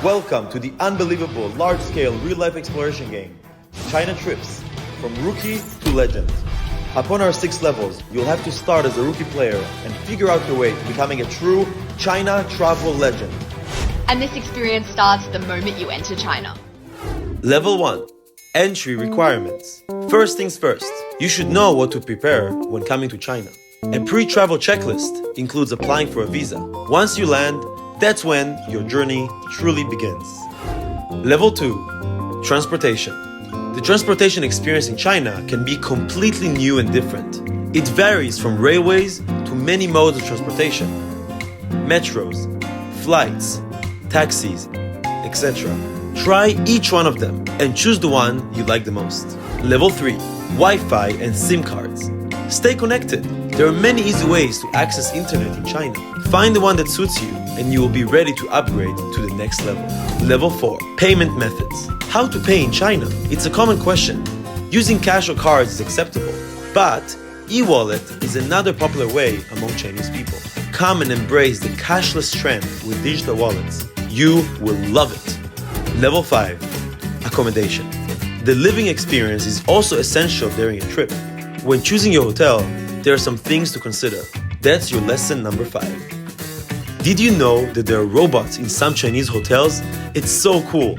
Welcome to the unbelievable large-scale real-life exploration game, China Trips, from rookie to legend. Upon our 6 levels, you'll have to start as a rookie player and figure out your way to becoming a true China travel legend. And this experience starts the moment you enter China. Level 1. Entry requirements. First things first, you should know what to prepare when coming to China. A pre-travel checklist includes applying for a visa. Once you land, that's when your journey truly begins. Level 2. Transportation. The transportation experience in China can be completely new and different. It varies from railways to many modes of transportation. Metros, flights, taxis, etc. Try each one of them and choose the one you like the most. Level 3. Wi-Fi and SIM cards. Stay connected. There are many easy ways to access internet in China. Find the one that suits you and you will be ready to upgrade to the next level. Level 4. Payment methods. How to pay in China? It's a common question. Using cash or cards is acceptable, but e-wallet is another popular way among Chinese people. Come and embrace the cashless trend with digital wallets. You will love it. Level 5. Accommodation. The living experience is also essential during a trip. When choosing your hotel, there are some things to consider. That's your lesson number 5. Did you know that there are robots in some Chinese hotels? It's so cool.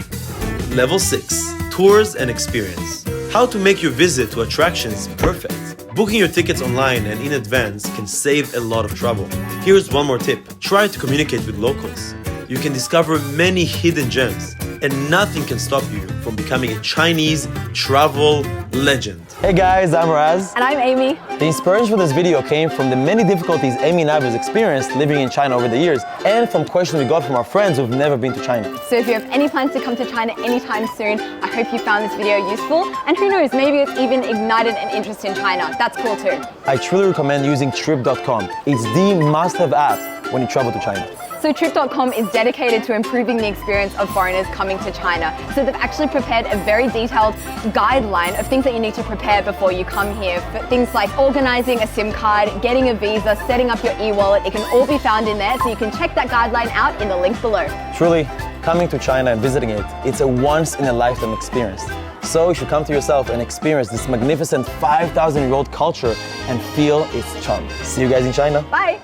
Level 6. Tours and experience. How to make your visit to attractions perfect. Booking your tickets online and in advance can save a lot of trouble. Here's one more tip. Try to communicate with locals. You can discover many hidden gems, and nothing can stop you from becoming a Chinese travel legend. Hey guys, I'm Raz. And I'm Amy. The inspiration for this video came from the many difficulties Amy and I have experienced living in China over the years, and from questions we got from our friends who've never been to China. So if you have any plans to come to China anytime soon, I hope you found this video useful, and who knows, maybe it's even ignited an interest in China. That's cool too. I truly recommend using Trip.com. It's the must-have app when you travel to China. So Trip.com is dedicated to improving the experience of foreigners coming to China. So they've actually prepared a very detailed guideline of things that you need to prepare before you come here. For things like organizing a SIM card, getting a visa, setting up your e-wallet, it can all be found in there. So you can check that guideline out in the link below. Truly, coming to China and visiting it, it's a once-in-a-lifetime experience. So you should come to yourself and experience this magnificent 5,000-year-old culture and feel its charm. See you guys in China. Bye.